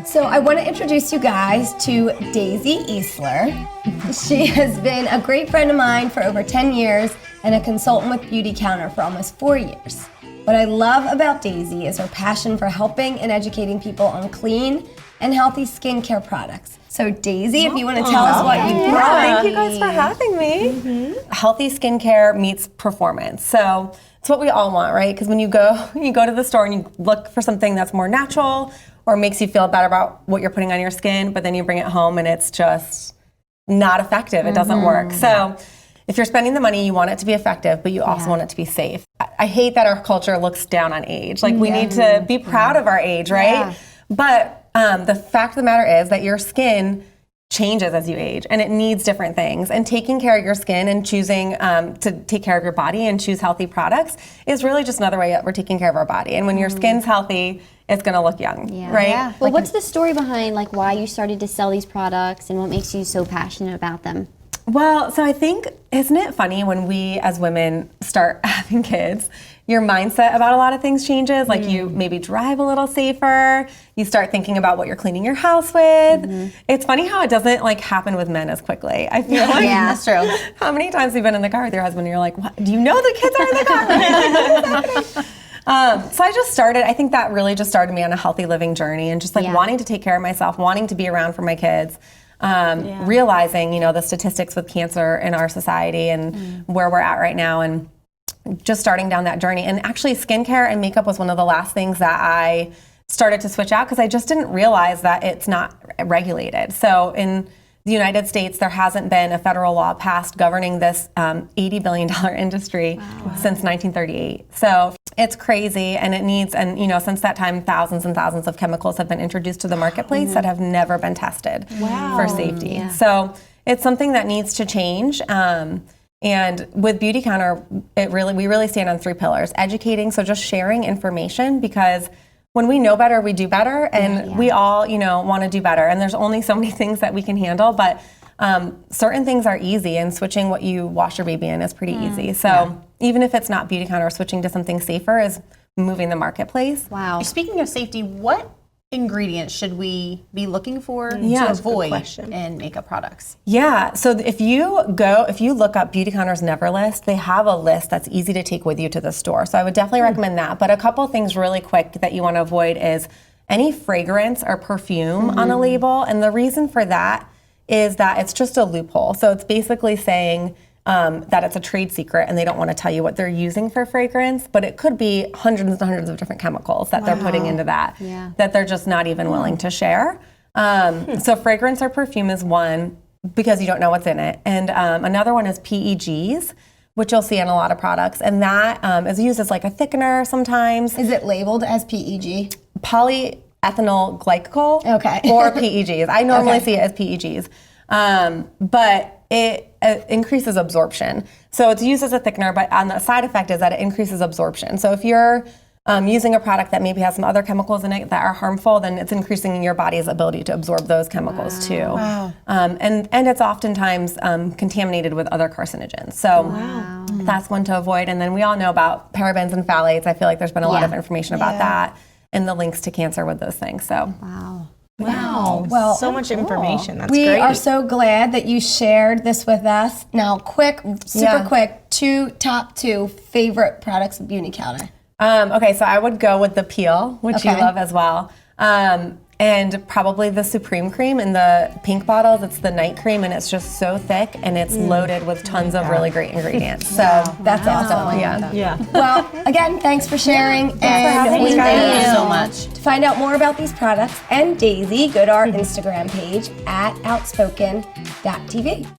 So I want to introduce you guys to Daisy Easler. She has been a great friend of mine for over 10 years and a consultant with Beautycounter for almost 4 years. What I love about Daisy is her passion for helping and educating people on clean and healthy skincare products. So Daisy, if you want to tell us what you brought. Thank you guys for having me. Healthy skincare meets performance. So it's what we all want, right? Because when you go to the store and you look for something that's more natural or makes you feel better about what you're putting on your skin, but then you bring it home and it's just not effective. It doesn't work. So if you're spending the money, you want it to be effective, but you also want it to be safe. I hate that our culture looks down on age. Like we need to be proud of our age, right? Yeah. But the fact of the matter is that your skin changes as you age and it needs different things. And taking care of your skin and choosing to take care of your body and choose healthy products is really just another way that we're taking care of our body. And when your skin's healthy, it's gonna look young, right? Yeah. Well, what's the story behind like why you started to sell these products and what makes you so passionate about them? Well, so I think, isn't it funny when we as women start having kids, your mindset about a lot of things changes. Like you maybe drive a little safer. You start thinking about what you're cleaning your house with. It's funny how it doesn't like happen with men as quickly. I feel like that's true. How many times have you been in the car with your husband and you're like, what? Do you know the kids are in the car? What is happening? So I just started, I think that really just started me on a healthy living journey and just like wanting to take care of myself, wanting to be around for my kids. Realizing, the statistics with cancer in our society and where we're at right now and just starting down that journey. And actually skincare and makeup was one of the last things that I started to switch out because I just didn't realize that it's not regulated. So in the United States, there hasn't been a federal law passed governing this $80 billion industry since 1938. So it's crazy and it needs, and since that time, thousands and thousands of chemicals have been introduced to the marketplace that have never been tested for safety. Yeah. So it's something that needs to change. And with Beautycounter, we really stand on 3 pillars. Educating, so just sharing information, because when we know better, we do better, and we all, want to do better. And there's only so many things that we can handle, but certain things are easy, and switching what you wash your baby in is pretty easy. So even if it's not Beautycounter, switching to something safer is moving the marketplace. Wow. Speaking of safety, what ingredients should we be looking for to avoid in makeup products? Yeah, so if you look up Beautycounter's Never List, they have a list that's easy to take with you to the store. So I would definitely recommend that. But a couple things really quick that you want to avoid is any fragrance or perfume on a label. And the reason for that is that it's just a loophole. So it's basically saying that it's a trade secret and they don't want to tell you what they're using for fragrance, but it could be hundreds and hundreds of different chemicals that they're putting into that they're just not even willing to share. So fragrance or perfume is one, because you don't know what's in it. And another one is PEGs, which you'll see in a lot of products. And that is used as like a thickener sometimes. Is it labeled as PEG? Polyethyl glycol Okay. or PEGs. I normally see it as PEGs. But it increases absorption. So it's used as a thickener, but on the side effect is that it increases absorption. So if you're using a product that maybe has some other chemicals in it that are harmful, then it's increasing your body's ability to absorb those chemicals too. Wow. And it's oftentimes contaminated with other carcinogens. So that's one to avoid. And then we all know about parabens and phthalates. I feel like there's been a lot of information about that and the links to cancer with those things. So. Wow. Well, so much information. That's we great. are so glad that you shared this with us. Now, super quick, top two favorite products of Beautycounter. Okay, so I would go with the peel, which you love as well. And probably the Supreme Cream in the pink bottles. It's the night cream, and it's just so thick, and it's loaded with tons of really great ingredients. So that's awesome. Yeah. Well, again, thanks for sharing. And we Thank you so much. To find out more about these products and Daisy, go to our Instagram page at outspoken.tv.